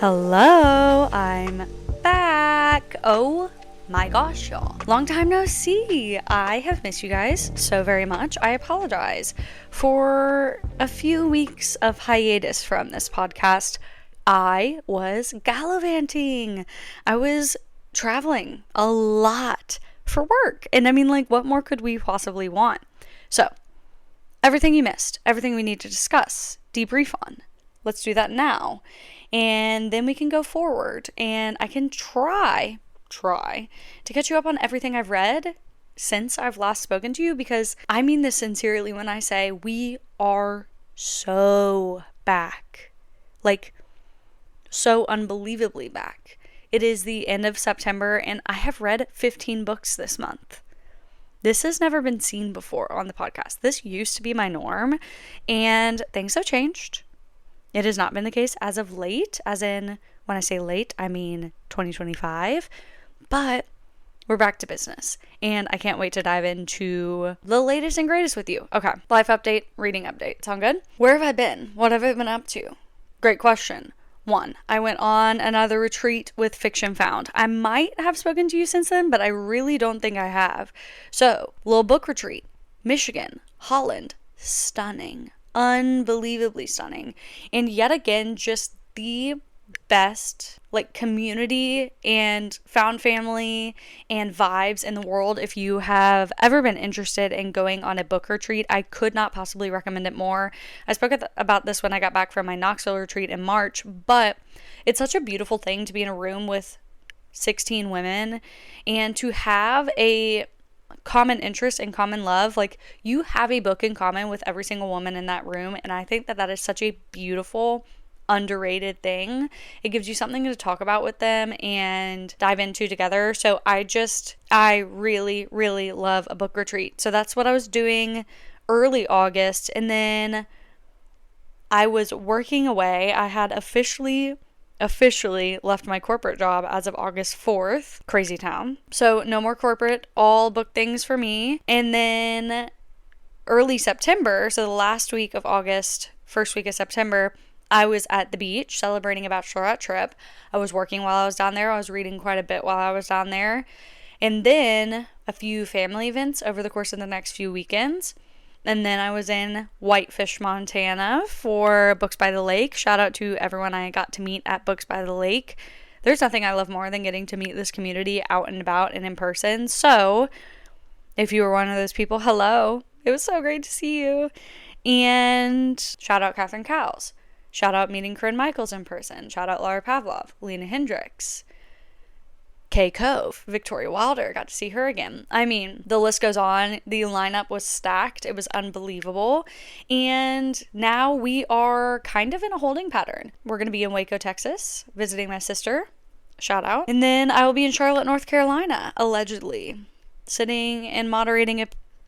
Hello, I'm back. Oh my gosh, y'all. Long time no see. I have missed you guys so very much. I apologize for a few weeks of hiatus from this podcast. I was gallivanting. I was traveling a lot for work. And I mean, like, what more could we possibly want? So, everything you missed, everything we need to discuss, debrief on. Let's do that now. And then we can go forward and I can try to catch you up on everything I've read since I've last spoken to you, because I mean this sincerely when I say we are so back. Like, so unbelievably back. It is the end of September and I have read 15 books this month. This has never been seen before on the podcast. This used to be my norm and things have changed. It has not been the case as of late, as in, when I say late, I mean 2025, but we're back to business, and I can't wait to dive into the latest and greatest with you. Okay, life update, reading update. Sound good? Where have I been? What have I been up to? Great question. 1, I went on another retreat with Fiction Found. I might have spoken to you since then, but I really don't think I have. So, little book retreat, Michigan, Holland, stunning. Unbelievably stunning. And yet again, just the best like community and found family and vibes in the world. If you have ever been interested in going on a book retreat, I could not possibly recommend it more. I spoke about this when I got back from my Knoxville retreat in March, but it's such a beautiful thing to be in a room with 16 women and to have a common interest and common love. Like, you have a book in common with every single woman in that room, and I think that is such a beautiful, underrated thing. It gives you something to talk about with them and dive into together. So I really, really love a book retreat. So that's what I was doing early August, and then I was working away. I had officially left my corporate job as of August 4th. Crazy town. So no more corporate, all book things for me. And then early September, so the last week of August, first week of September, I was at the beach celebrating a bachelorette trip. I was working while I was down there. I was reading quite a bit while I was down there. And then a few family events over the course of the next few weekends. And then I was in Whitefish, Montana for Books by the Lake. Shout out to everyone I got to meet at Books by the Lake. There's nothing I love more than getting to meet this community out and about and in person. So if you were one of those people, hello. It was so great to see you. And shout out Catherine Cowles. Shout out meeting Corinne Michaels in person. Shout out Laura Pavlov, Lena Hendricks, Kay Cove, Victoria Wilder, got to see her again. I mean, the list goes on. The lineup was stacked. It was unbelievable. And now we are kind of in a holding pattern. We're going to be in Waco, Texas, visiting my sister. Shout out. And then I will be in Charlotte, North Carolina, allegedly, sitting and moderating a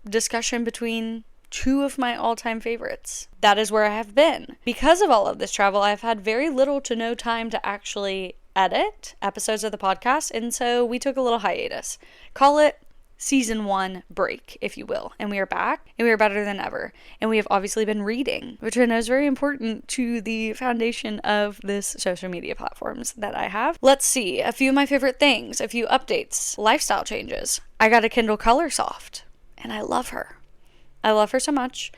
discussion between two of my all-time favorites. That is where I have been. Because of all of this travel, I've had very little to no time to actually edit episodes of the podcast, and so we took a little hiatus. Call it season 1 break, if you will. And we are back, and we are better than ever. And we have obviously been reading, which I know is very important to the foundation of this social media platforms that I have. Let's see, a few of my favorite things, a few updates, lifestyle changes. I got a Kindle Colorsoft, and I love her. I love her so much.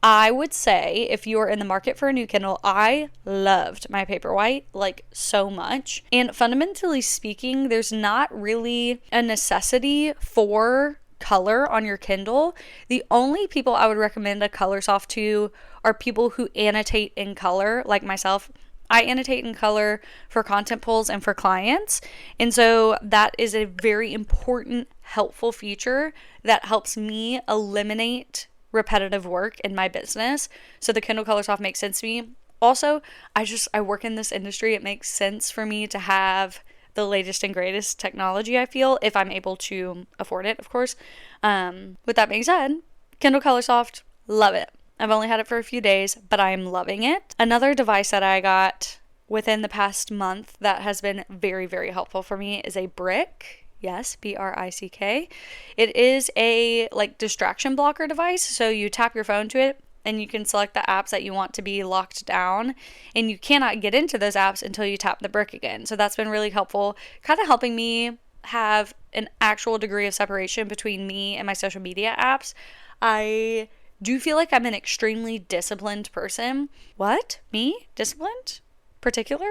I would say if you're in the market for a new Kindle, I loved my Paperwhite like so much. And fundamentally speaking, there's not really a necessity for color on your Kindle. The only people I would recommend a Colorsoft to are people who annotate in color, like myself. I annotate in color for content pulls and for clients. And so that is a very important, helpful feature that helps me eliminate repetitive work in my business. So the Kindle Colorsoft makes sense to me. Also, I work in this industry. It makes sense for me to have the latest and greatest technology, I feel, if I'm able to afford it, of course. With that being said, Kindle Colorsoft, love it. I've only had it for a few days, but I'm loving it. Another device that I got within the past month that has been very, very helpful for me is a Brick. Yes, BRICK. It is a like distraction blocker device. So you tap your phone to it and you can select the apps that you want to be locked down, and you cannot get into those apps until you tap the brick again. So that's been really helpful, kind of helping me have an actual degree of separation between me and my social media apps. I do feel like I'm an extremely disciplined person. What? Me? Disciplined? Particular?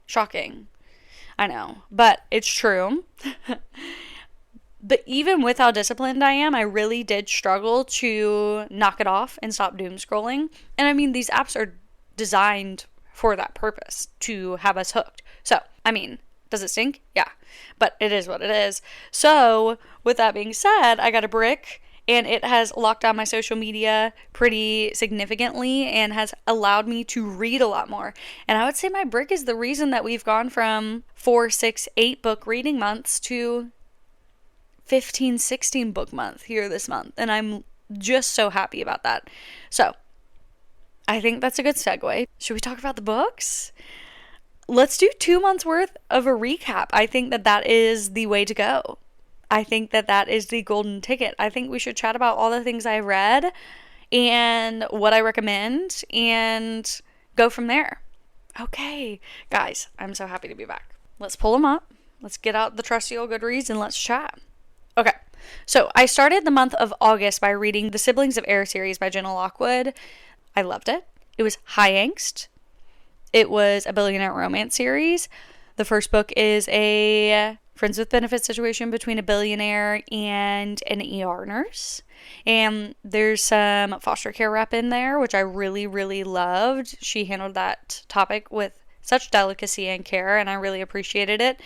Shocking. I know, but it's true. But even with how disciplined I am, I really did struggle to knock it off and stop doom scrolling. And I mean, these apps are designed for that purpose, to have us hooked. So, I mean, does it stink? Yeah, but it is what it is. So, with that being said, I got a brick, and it has locked down my social media pretty significantly and has allowed me to read a lot more. And I would say my brick is the reason that we've gone from 4, 6, 8 book reading months to 15, 16 book month here this month. And I'm just so happy about that. So I think that's a good segue. Should we talk about the books? Let's do 2 months worth of a recap. I think that that is the way to go. I think that that is the golden ticket. I think we should chat about all the things I read and what I recommend and go from there. Okay, guys, I'm so happy to be back. Let's pull them up. Let's get out the trusty old Goodreads and let's chat. Okay, so I started the month of August by reading the Siblings of Air series by Jenna Lockwood. I loved it. It was high angst. It was a billionaire romance series. The first book is a friends with benefits situation between a billionaire and an ER nurse. And there's some foster care rep in there, which I really, really loved. She handled that topic with such delicacy and care, and I really appreciated it.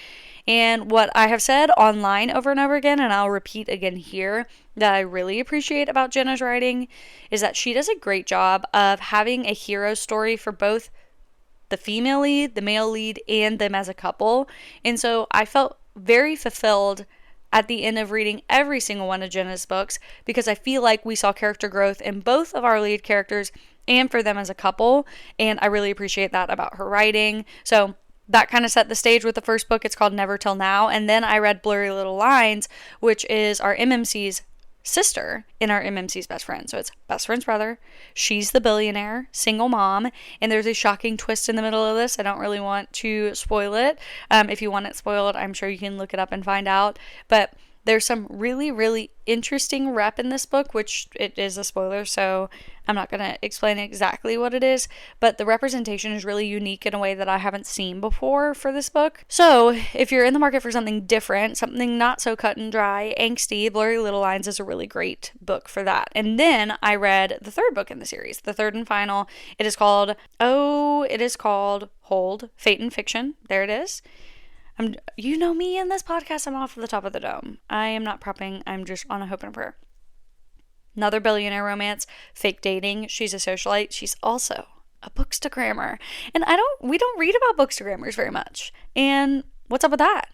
And what I have said online over and over again, and I'll repeat again here, that I really appreciate about Jenna's writing is that she does a great job of having a hero story for both the female lead, the male lead, and them as a couple. And so I felt very fulfilled at the end of reading every single one of Jenna's books because I feel like we saw character growth in both of our lead characters and for them as a couple. And I really appreciate that about her writing. So that kind of set the stage with the first book. It's called Never Till Now. And then I read Blurry Little Lines, which is our MMC's sister and our MMC's best friend. So it's best friend's brother. She's the billionaire, single mom. And there's a shocking twist in the middle of this. I don't really want to spoil it. If you want it spoiled, I'm sure you can look it up and find out. But there's some really, really interesting rep in this book, which it is a spoiler, so I'm not going to explain exactly what it is, but the representation is really unique in a way that I haven't seen before for this book. So if you're in the market for something different, something not so cut and dry, angsty, Blurry Little Lines is a really great book for that. And then I read the third book in the series, the third and final. It is called Hold, Fate and Fiction. There it is. You know me in this podcast, I'm off the top of the dome. I am not prepping. I'm just on a hope and a prayer. Another billionaire romance, fake dating. She's a socialite. She's also a bookstagrammer. And we don't read about bookstagrammers very much. And what's up with that?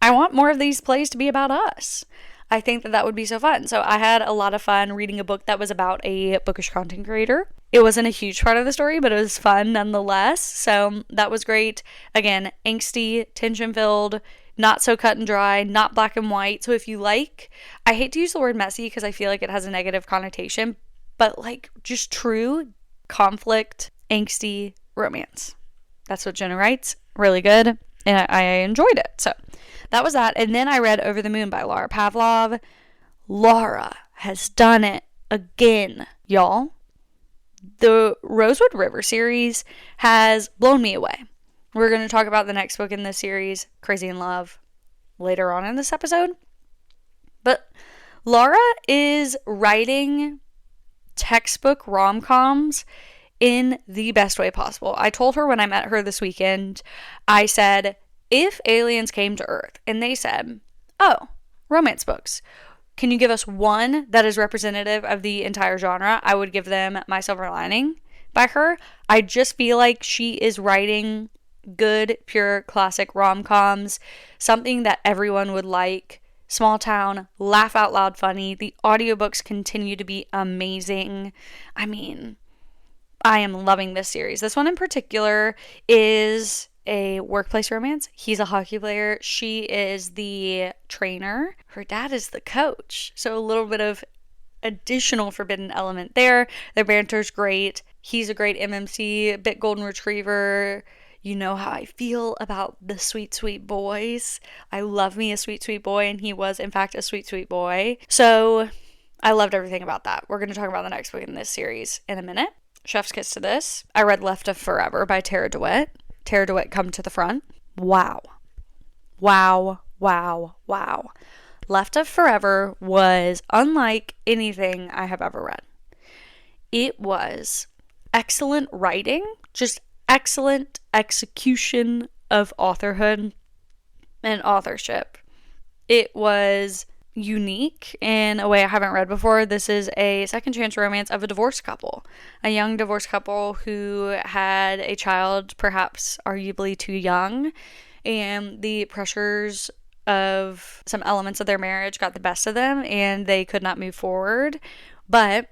I want more of these plays to be about us. I think that would be so fun. So I had a lot of fun reading a book that was about a bookish content creator. It wasn't a huge part of the story, but it was fun nonetheless. So that was great. Again, angsty, tension-filled, not so cut and dry, not black and white. So if you like, I hate to use the word messy because I feel like it has a negative connotation, but like just true conflict, angsty romance. That's what Jenna writes. Really good. And I enjoyed it. So that was that. And then I read Over the Moon by Laura Pavlov. Laura has done it again, y'all. The Rosewood River series has blown me away. We're going to talk about the next book in this series, Crazy in Love, later on in this episode. But Laura is writing textbook rom-coms in the best way possible. I told her when I met her this weekend, I said, if aliens came to Earth and they said, oh, romance books, can you give us one that is representative of the entire genre? I would give them My Silver Lining by her. I just feel like she is writing good, pure, classic rom-coms, something that everyone would like. Small town, laugh out loud funny. The audiobooks continue to be amazing. I mean, I am loving this series. This one in particular is a workplace romance. He's a hockey player. She is the trainer. Her dad is the coach. So a little bit of additional forbidden element there. Their banter's great. He's a great MMC, bit golden retriever. You know how I feel about the sweet, sweet boys. I love me a sweet, sweet boy, and he was, in fact, a sweet, sweet boy. So I loved everything about that. We're going to talk about the next book in this series in a minute. Chef's kiss to this. I read Left of Forever by Tara DeWitt. Tara DeWitt, come to the front. Wow. Wow, wow, wow. Left of Forever was unlike anything I have ever read. It was excellent writing, just excellent execution of authorhood and authorship. It was unique in a way I haven't read before. This is a second chance romance of a divorced couple, a young divorced couple who had a child, perhaps arguably too young, and the pressures of some elements of their marriage got the best of them and they could not move forward. But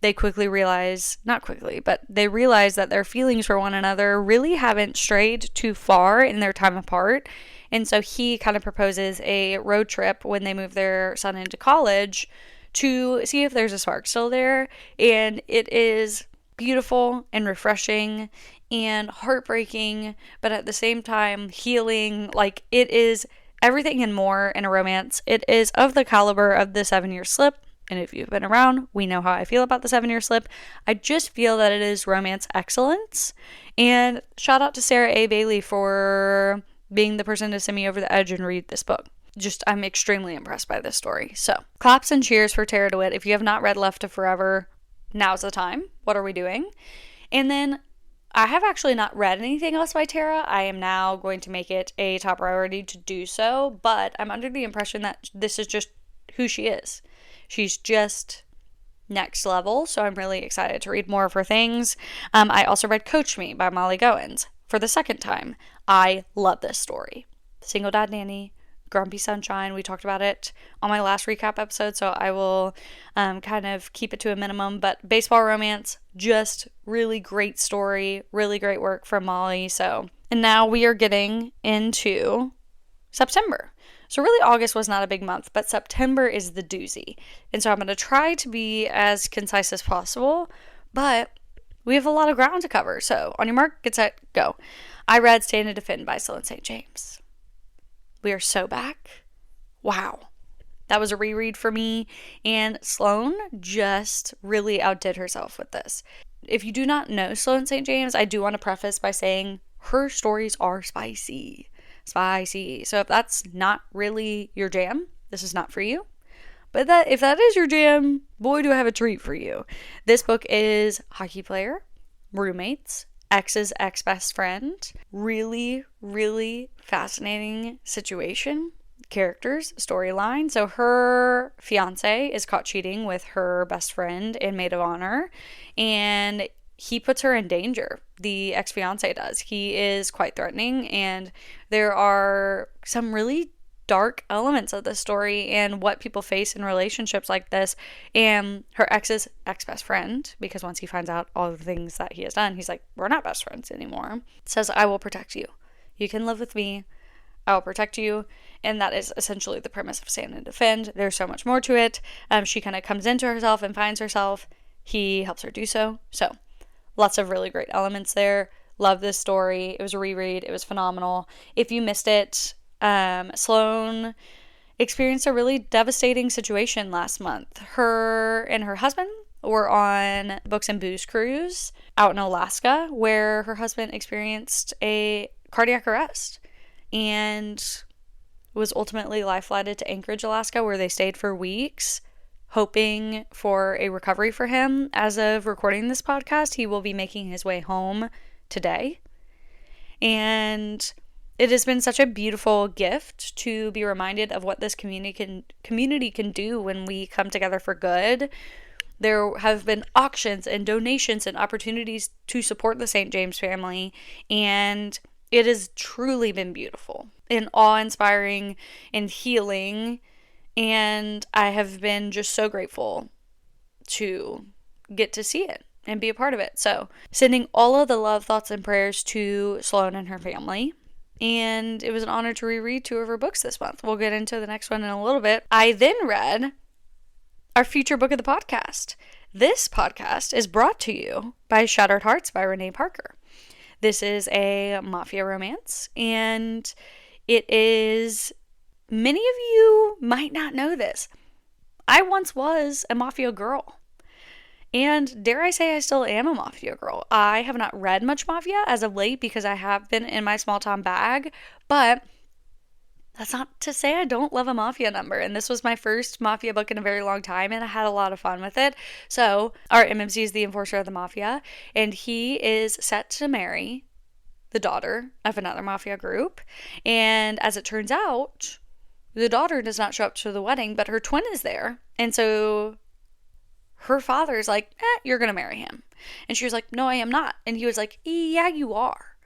they realized that their feelings for one another really haven't strayed too far in their time apart. And so he kind of proposes a road trip when they move their son into college to see if there's a spark still there. And it is beautiful and refreshing and heartbreaking, but at the same time healing. Like, it is everything and more in a romance. It is of the caliber of the 7 Year Slip. And if you've been around, we know how I feel about the 7 Year Slip. I just feel that it is romance excellence. And shout out to Sarah A. Bailey for being the person to send me over the edge and read this book. I'm extremely impressed by this story. So, claps and cheers for Tara DeWitt. If you have not read Left of Forever, now's the time. What are we doing? And then I have actually not read anything else by Tara. I am now going to make it a top priority to do so, but I'm under the impression that this is just who she is. She's just next level, so I'm really excited to read more of her things. I also read Coach Me by Molly Goins for the second time. I love this story. Single dad nanny, grumpy sunshine. We talked about it on my last recap episode, so I will kind of keep it to a minimum. But baseball romance, just really great story, really great work from Molly. And now we are getting into September. So really August was not a big month, but September is the doozy. And so I'm going to try to be as concise as possible, but we have a lot of ground to cover. So on your mark, get set, go. I read Stand and Defend by Sloane St. James. We are so back. Wow. That was a reread for me, and Sloane just really outdid herself with this. If you do not know Sloane St. James, I do want to preface by saying her stories are spicy. So if that's not really your jam, this is not for you. But if that is your jam, boy, do I have a treat for you. This book is hockey player, roommates, ex's ex-best friend. Really, really fascinating situation, characters, storyline. So her fiance is caught cheating with her best friend and maid of honor, and he puts her in danger. The ex-fiance does. He is quite threatening, and there are some really dark elements of the story and what people face in relationships like this. And her ex's ex-best friend, because once he finds out all the things that he has done, he's like, we're not best friends anymore, says, I will protect you. You can live with me. I will protect you. And that is essentially the premise of Stand and Defend. There's so much more to it. She kind of comes into herself and finds herself. He helps her do so. So lots of really great elements there. Love this story. It was a reread. It was phenomenal. If you missed it, Sloane experienced a really devastating situation last month. Her and her husband were on Books and Booze cruise out in Alaska, where her husband experienced a cardiac arrest and was ultimately life-flighted to Anchorage, Alaska, where they stayed for weeks, hoping for a recovery for him. As of recording this podcast, he will be making his way home today. And it has been such a beautiful gift to be reminded of what this community can do when we come together for good. There have been auctions and donations and opportunities to support the St. James family, and it has truly been beautiful and awe-inspiring and healing. And I have been just so grateful to get to see it and be a part of it. So, sending all of the love, thoughts, and prayers to Sloane and her family. And it was an honor to reread 2 of her books this month. We'll get into the next one in a little bit. I then read our feature book of the podcast. This podcast is brought to you by Shattered Hearts by Renee Parker. This is a mafia romance, and it is, many of you might not know this, I once was a mafia girl. And dare I say I still am a mafia girl. I have not read much mafia as of late because I have been in my small town bag, but that's not to say I don't love a mafia number. And this was my first mafia book in a very long time, and I had a lot of fun with it. So our MMC is the enforcer of the mafia, and he is set to marry the daughter of another mafia group. And as it turns out, the daughter does not show up to the wedding, but her twin is there. And so her father's like, you're going to marry him. And she was like, no, I am not. And he was like, yeah, you are.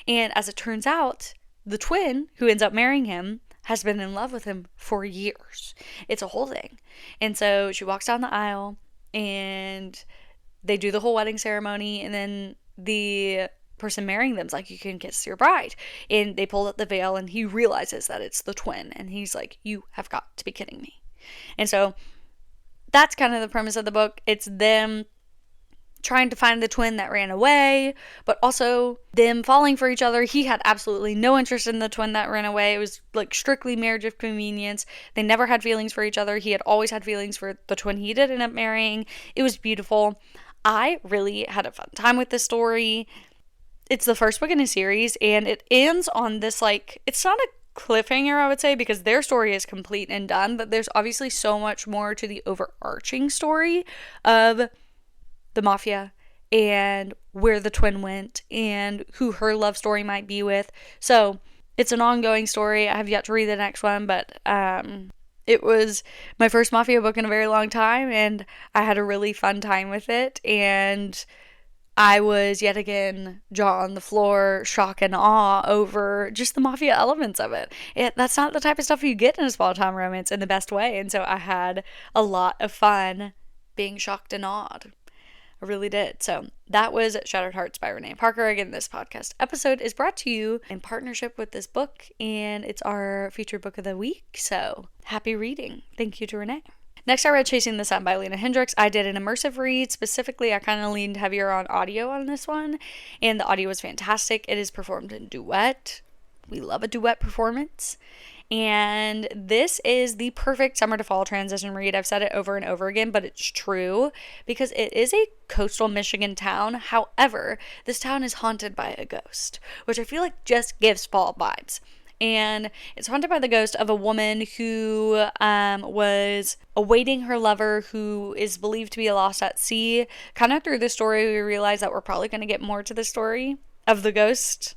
And as it turns out, the twin who ends up marrying him has been in love with him for years. It's a whole thing. And so she walks down the aisle and they do the whole wedding ceremony. And then the person marrying them's like, you can kiss your bride. And they pull up the veil and he realizes that it's the twin. And he's like, you have got to be kidding me. And so that's kind of the premise of the book. It's them trying to find the twin that ran away, but also them falling for each other. He had absolutely no interest in the twin that ran away. It was like strictly marriage of convenience. They never had feelings for each other. He had always had feelings for the twin he did end up marrying. It was beautiful. I really had a fun time with this story. It's the first book in a series, and it ends on this, like, it's not a cliffhanger, I would say, because their story is complete and done, but there's obviously so much more to the overarching story of the mafia and where the twin went and who her love story might be with. So it's an ongoing story. I have yet to read the next one, but it was my first mafia book in a very long time, and I had a really fun time with it. And I was yet again jaw on the floor, shock and awe over just the mafia elements of it. That's not the type of stuff you get in a small town romance in the best way. And so I had a lot of fun being shocked and awed. I really did. So that was Shattered Hearts by Renee Parker. Again, this podcast episode is brought to you in partnership with this book, and it's our featured book of the week. So happy reading. Thank you to Renee. Next, I read Chasing the Sun by Lena Hendricks. I did an immersive read. Specifically, I kind of leaned heavier on audio on this one, and the audio was fantastic. It is performed in duet. We love a duet performance. And this is the perfect summer to fall transition read. I've said it over and over again, but it's true because it is a coastal Michigan town. However, this town is haunted by a ghost, which I feel like just gives fall vibes. And it's haunted by the ghost of a woman who was awaiting her lover, who is believed to be lost at sea. Kind of through the story, we realize that we're probably going to get more to the story of the ghost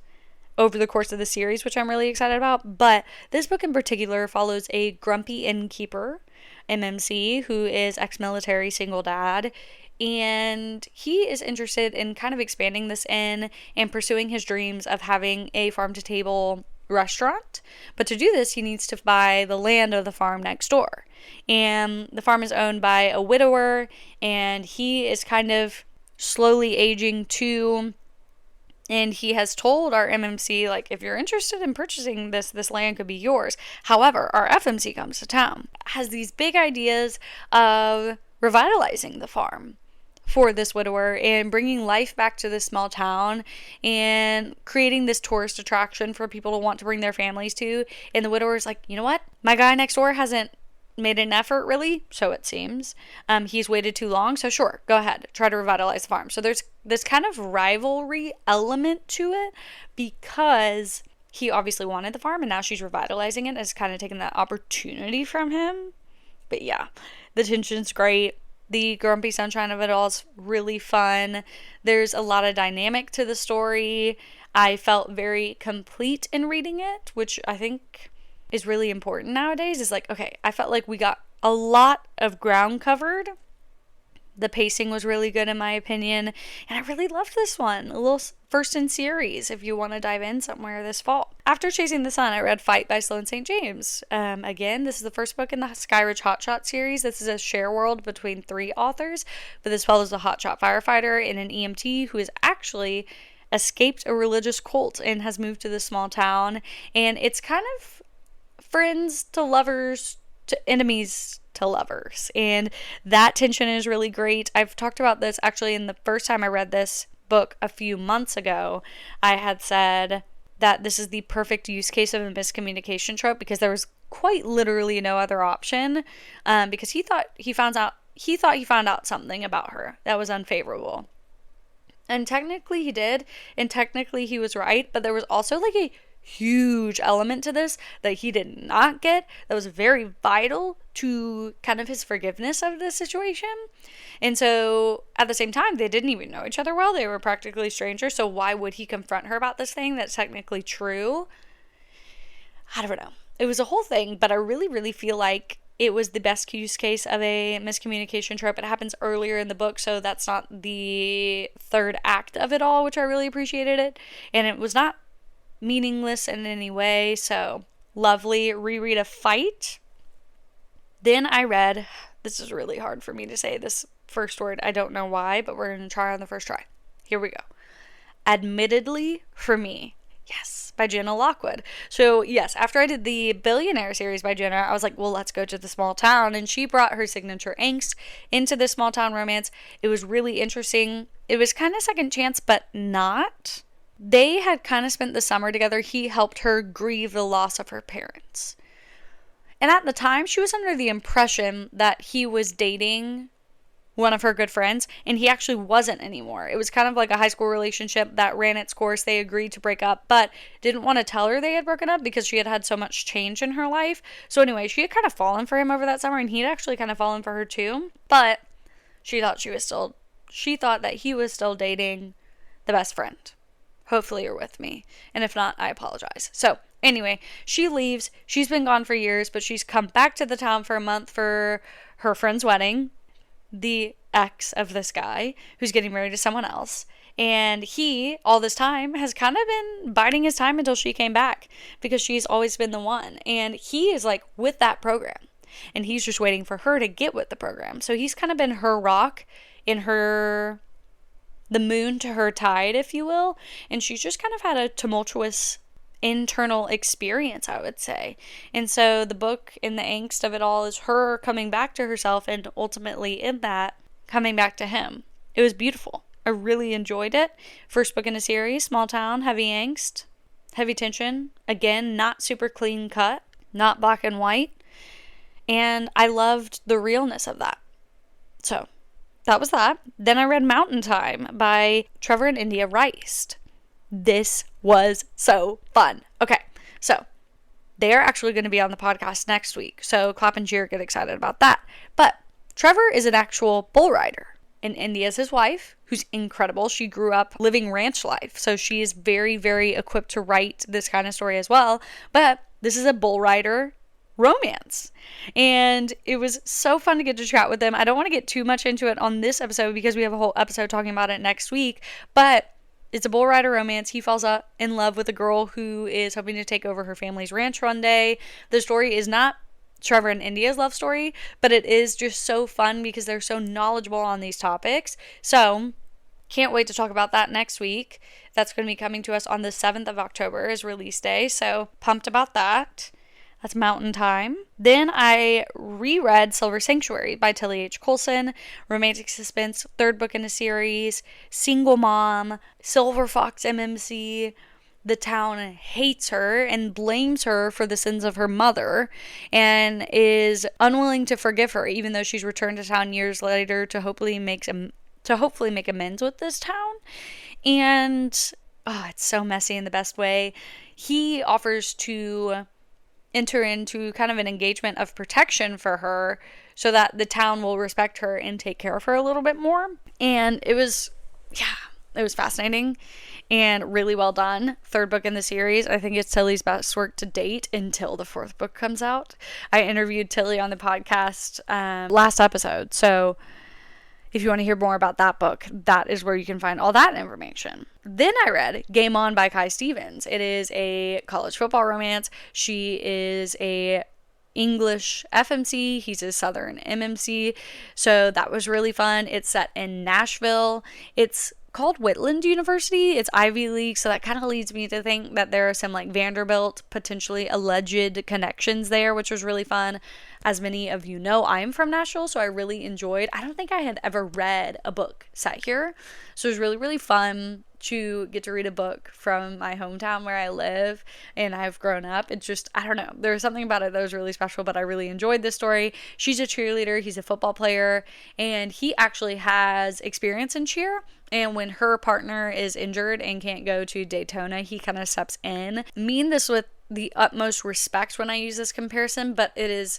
over the course of the series, which I'm really excited about. But this book in particular follows a grumpy innkeeper, MMC, who is ex-military, single dad. And he is interested in kind of expanding this inn and pursuing his dreams of having a farm-to-table restaurant. But to do this, he needs to buy the land of the farm next door. And the farm is owned by a widower, and he is kind of slowly aging too. And he has told our MMC, like, if you're interested in purchasing this land could be yours. However, our FMC comes to town, has these big ideas of revitalizing the farm for this widower and bringing life back to this small town and creating this tourist attraction for people to want to bring their families to. And the widower's like, you know what? My guy next door hasn't made an effort, really, so it seems. He's waited too long, so sure, go ahead, try to revitalize the farm. So there's this kind of rivalry element to it because he obviously wanted the farm and now she's revitalizing it and has kind of taken that opportunity from him. But yeah, the tension's great. The grumpy sunshine of it all is really fun. There's a lot of dynamic to the story. I felt very complete in reading it, which I think is really important nowadays. Is like, okay, I felt like we got a lot of ground covered. The pacing was really good in my opinion, and I really loved this one. A little first in series if you want to dive in somewhere this fall. After Chasing the Sun, I read Fight by Sloane St. James. Again, this is the first book in the Skyridge Hotshot series. This is a share world between 3 authors, but this follows a hotshot firefighter and an EMT who has actually escaped a religious cult and has moved to this small town, and it's kind of friends to lovers enemies to lovers. And that tension is really great. I've talked about this actually in the first time I read this book a few months ago. I had said that this is the perfect use case of a miscommunication trope because there was quite literally no other option, because he thought he found out something about her that was unfavorable. And technically he did, and technically he was right, but there was also like a huge element to this that he did not get that was very vital to kind of his forgiveness of the situation. And so at the same time, they didn't even know each other well. They were practically strangers. So why would he confront her about this thing that's technically true? I don't know. It was a whole thing, but I really, really feel like it was the best use case of a miscommunication trope. It happens earlier in the book, so that's not the third act of it all, which I really appreciated it. And it was not meaningless in any way, so lovely. Reread A Fight. Then I read, this is really hard for me to say this first word, I don't know why, but we're going to try on the first try. Here we go. Admittedly for Me. Yes, by Jenna Lockwood. So yes, after I did the Billionaire series by Jenna, I was like, well, let's go to the small town. And she brought her signature angst into the small town romance. It was really interesting. It was kind of second chance, but not. They had kind of spent the summer together. He helped her grieve the loss of her parents. And at the time, she was under the impression that he was dating one of her good friends, and he actually wasn't anymore. It was kind of like a high school relationship that ran its course. They agreed to break up, but didn't want to tell her they had broken up because she had had so much change in her life. So anyway, she had kind of fallen for him over that summer, and he'd actually kind of fallen for her too. But she thought that he was still dating the best friend. Hopefully you're with me. And if not, I apologize. So anyway, she leaves. She's been gone for years, but she's come back to the town for a month for her friend's wedding. The ex of this guy who's getting married to someone else. And he, all this time, has kind of been biding his time until she came back because she's always been the one. And he is like with that program. And he's just waiting for her to get with the program. So he's kind of been her rock in her, the moon to her tide, if you will. And she's just kind of had a tumultuous internal experience, I would say. And so the book and the angst of it all is her coming back to herself and ultimately in that coming back to him. It was beautiful. I really enjoyed it. First book in a series, small town, heavy angst, heavy tension. Again, not super clean cut, not black and white. And I loved the realness of that. So that was that. Then I read Mountain Time by Trevor and India Rice. This was so fun. Okay, so they're actually going to be on the podcast next week. So clap and cheer, get excited about that. But Trevor is an actual bull rider. And India is his wife, who's incredible. She grew up living ranch life. So she is very, very equipped to write this kind of story as well. But this is a bull rider romance. And it was so fun to get to chat with them. I don't want to get too much into it on this episode because we have a whole episode talking about it next week. But it's a bull rider romance. He falls in love with a girl who is hoping to take over her family's ranch one day. The story is not Trevor and India's love story, but it is just so fun because they're so knowledgeable on these topics. So can't wait to talk about that next week. That's going to be coming to us on the 7th of October is release day. So pumped about that. That's Mountain Time. Then I reread Silver Sanctuary by Tilly H. Colson. Romantic suspense, third book in a series. Single mom, Silver Fox MMC. The town hates her and blames her for the sins of her mother and is unwilling to forgive her, even though she's returned to town years later to hopefully make amends with this town. And it's so messy in the best way. He offers to enter into kind of an engagement of protection for her so that the town will respect her and take care of her a little bit more. And it was fascinating and really well done. Third book in the series. I think it's Tilly's best work to date until the fourth book comes out. I interviewed Tilly on the podcast last episode. So if you want to hear more about that book, that is where you can find all that information. Then I read Game On by Kai Stevens. It is a college football romance. She is a English FMC. He's a Southern MMC. So that was really fun. It's set in Nashville. It's called Whitland University. It's Ivy League, so that kind of leads me to think that there are some like Vanderbilt, potentially alleged connections there, which was really fun. As many of you know, I'm from Nashville, so I really enjoyed. I don't think I had ever read a book set here, so it was really, really fun to get to read a book from my hometown where I live and I've grown up. It's just, I don't know, there was something about it that was really special, but I really enjoyed this story. She's a cheerleader, he's a football player, and he actually has experience in cheer. And when her partner is injured and can't go to Daytona, he kind of steps in. I mean this with the utmost respect when I use this comparison, but it is,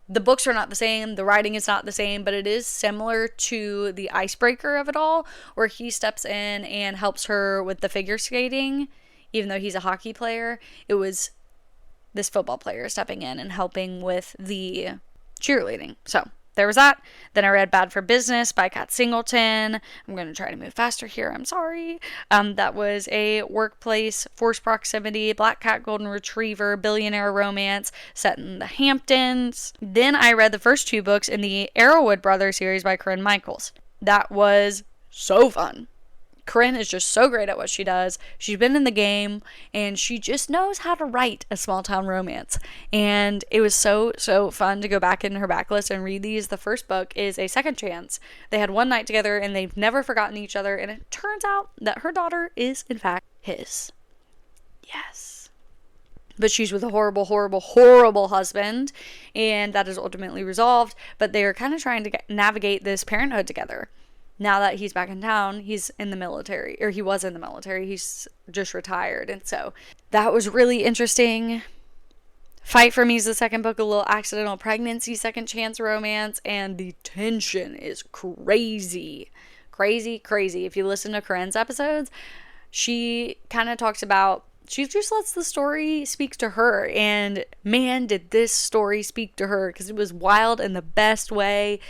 the books are not the same, the writing is not the same, but it is similar to the icebreaker of it all, where he steps in and helps her with the figure skating. Even though he's a hockey player, it was this football player stepping in and helping with the cheerleading. So there was that. Then I read Bad for Business by Kat Singleton. I'm going to try to move faster here. I'm sorry. That was a workplace, forced proximity, black cat, golden retriever, billionaire romance set in the Hamptons. Then I read the first 2 books in the Arrowwood Brothers series by Corinne Michaels. That was so fun. Corinne is just so great at what she does. She's been in the game and she just knows how to write a small town romance. And it was so fun to go back in her backlist and read these. The first book is A Second Chance. They had one night together and they've never forgotten each other. And it turns out that her daughter is in fact his. Yes. But she's with a horrible husband. And that is ultimately resolved. But they're kind of trying to navigate this parenthood together. Now that he's back in town, he's in the military, or he was in the military. He's just retired. And so that was really interesting. Fight for Me is the second book, a little accidental pregnancy, second chance romance. And the tension is crazy. Crazy. If you listen to Corinne's episodes, she kind of talks about, she just lets the story speak to her. And man, did this story speak to her, because it was wild in the best way.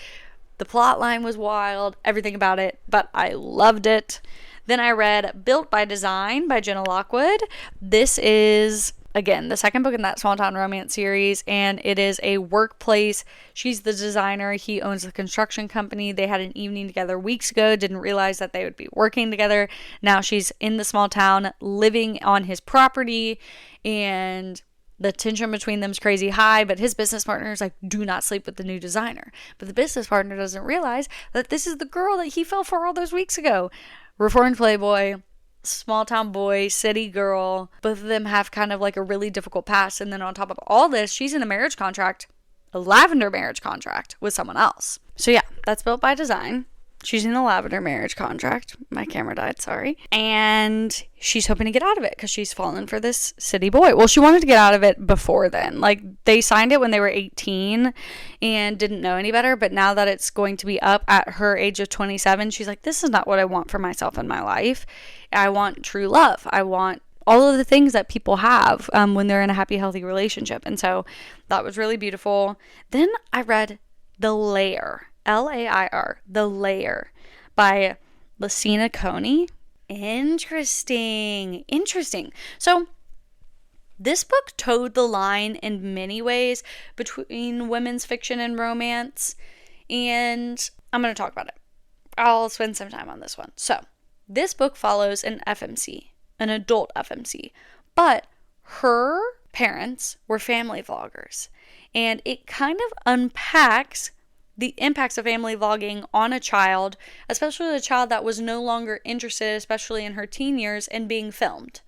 The plot line was wild, everything about it, but I loved it. Then I read Built by Design by Jenna Lockwood. This is, again, the second book in that small town romance series, and it is a workplace. She's the designer. He owns the construction company. They had an evening together weeks ago, didn't realize that they would be working together. Now she's in the small town, living on his property, and the tension between them is crazy high, but his business partner is like, do not sleep with the new designer. But the business partner doesn't realize that this is the girl that he fell for all those weeks ago. Reformed playboy, small town boy, city girl. Both of them have kind of like a really difficult past. And then on top of all this, she's in a marriage contract, a lavender marriage contract with someone else. So yeah, that's Built by Design. She's in a lavender marriage contract. My camera died, sorry. And she's hoping to get out of it because she's fallen for this city boy. Well, she wanted to get out of it before then. Like, they signed it when they were 18 and didn't know any better. But now that it's going to be up at her age of 27, she's like, this is not what I want for myself in my life. I want true love. I want all of the things that people have when they're in a happy, healthy relationship. And so that was really beautiful. Then I read The Lair. Lair, The Lair by Lucina Coney. Interesting. So this book towed the line in many ways between women's fiction and romance, and I'm going to talk about it. I'll spend some time on this one. So this book follows an FMC, an adult FMC, but her parents were family vloggers, and it kind of unpacks the impacts of family vlogging on a child, especially a child that was no longer interested, especially in her teen years, in being filmed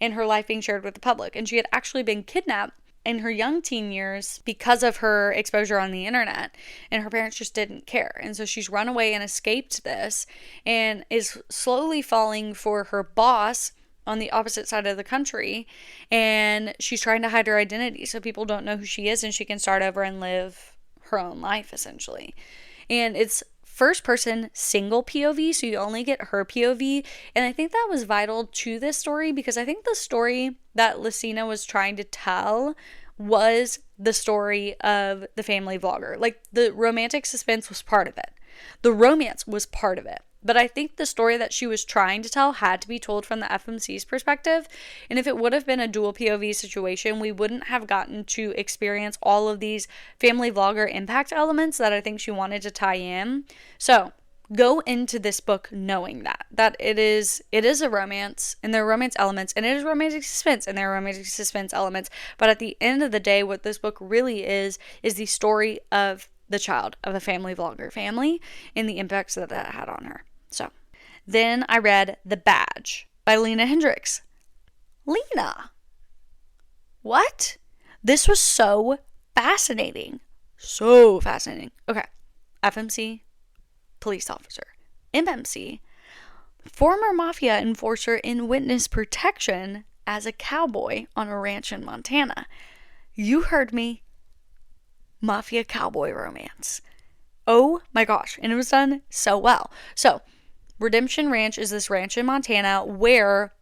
and her life being shared with the public. And she had actually been kidnapped in her young teen years because of her exposure on the internet, and her parents just didn't care. And so she's run away and escaped this and is slowly falling for her boss on the opposite side of the country, and she's trying to hide her identity so people don't know who she is and she can start over and live her own life, essentially. And it's first person single POV, so you only get her POV. And I think that was vital to this story, because I think the story that Lucina was trying to tell was the story of the family vlogger. Like, the romantic suspense was part of it, the romance was part of it, but I think the story that she was trying to tell had to be told from the FMC's perspective. And if it would have been a dual POV situation, we wouldn't have gotten to experience all of these family vlogger impact elements that I think she wanted to tie in. So go into this book knowing that it is a romance, and there are romance elements, and it is romantic suspense, and there are romantic suspense elements. But at the end of the day, what this book really is the story of the child of a family vlogger family and the impacts that had on her. So then I read The Badge by Lena Hendricks. Lena, what? This was so fascinating. So fascinating. Okay. FMC, police officer. MMC, former mafia enforcer in witness protection as a cowboy on a ranch in Montana. You heard me. Mafia cowboy romance. Oh my gosh. And it was done so well. So, Redemption Ranch is this ranch in Montana where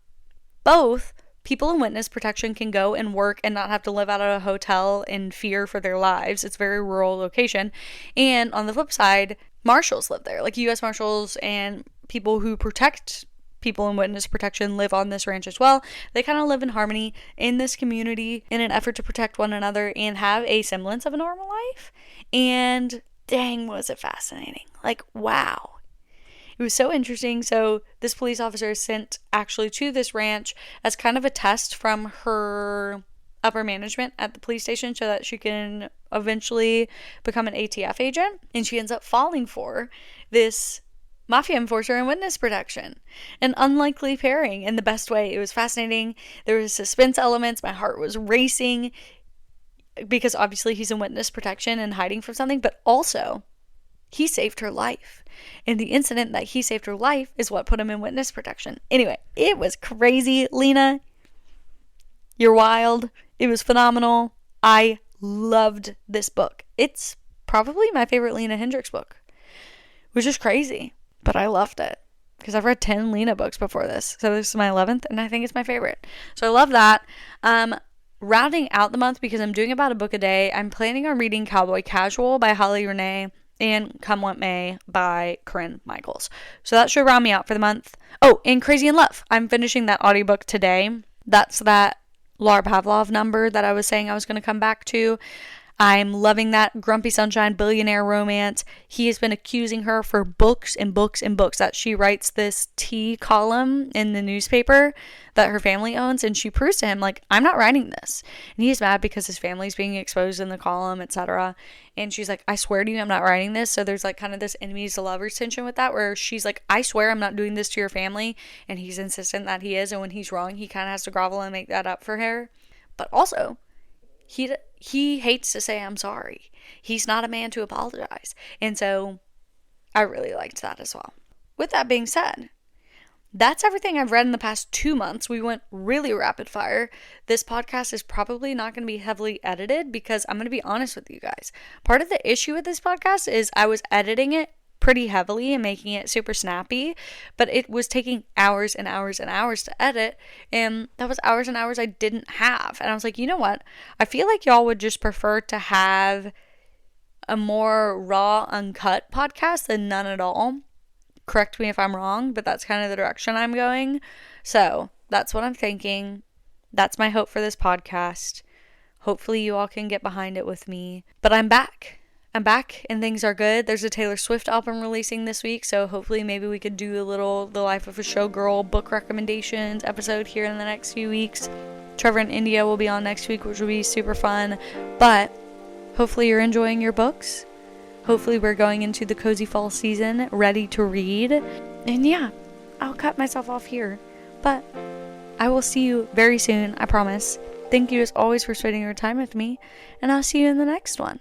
both people in witness protection can go and work and not have to live out of a hotel in fear for their lives. It's a very rural location. And on the flip side, marshals live there. Like U.S. Marshals and people who protect people in witness protection live on this ranch as well. They kind of live in harmony in this community in an effort to protect one another and have a semblance of a normal life. And dang, was it fascinating. Like, wow. It was so interesting. So this police officer is sent actually to this ranch as kind of a test from her upper management at the police station so that she can eventually become an ATF agent. And she ends up falling for this mafia enforcer in witness protection. An unlikely pairing in the best way. It was fascinating. There was suspense elements. My heart was racing because obviously he's in witness protection and hiding from something, but also he saved her life. And the incident that he saved her life is what put him in witness protection. Anyway, it was crazy. Lena, you're wild. It was phenomenal. I loved this book. It's probably my favorite Lena Hendricks book, which is crazy, but I loved it because I've read 10 Lena books before this. So this is my 11th, and I think it's my favorite. So I love that. Rounding out the month, because I'm doing about a book a day, I'm planning on reading Cowboy Casual by Holly Renee and Come What May by Corinne Michaels. So that should round me out for the month. Oh, and Crazy in Love. I'm finishing that audiobook today. That's that Laura Pavlov number that I was saying I was going to come back to. I'm loving that Grumpy Sunshine billionaire romance. He has been accusing her for books and books and books that she writes this tea column in the newspaper that her family owns, and she proves to him, like, I'm not writing this. And he's mad because his family's being exposed in the column, etc. And she's like, I swear to you, I'm not writing this. So there's like kind of this enemies to lovers tension with that, where she's like, I swear I'm not doing this to your family, and he's insistent that he is, and when he's wrong, he kind of has to grovel and make that up for her. But also, he hates to say I'm sorry. He's not a man to apologize. And so I really liked that as well. With that being said, that's everything I've read in the past 2 months. We went really rapid fire. This podcast is probably not going to be heavily edited because I'm going to be honest with you guys. Part of the issue with this podcast is I was editing it pretty heavily and making it super snappy, but it was taking hours and hours and hours to edit, and that was hours and hours I didn't have. And I was like, you know what? I feel like y'all would just prefer to have a more raw, uncut podcast than none at all. Correct me if I'm wrong, but that's kind of the direction I'm going. So that's what I'm thinking. That's my hope for this podcast. Hopefully you all can get behind it with me. But I'm back and things are good. There's a Taylor Swift album releasing this week, so hopefully maybe we could do a little The Life of a Showgirl book recommendations episode here in the next few weeks. Trevor and India will be on next week, which will be super fun. But hopefully you're enjoying your books. Hopefully we're going into the cozy fall season ready to read. And yeah, I'll cut myself off here. But I will see you very soon, I promise. Thank you as always for spending your time with me, and I'll see you in the next one.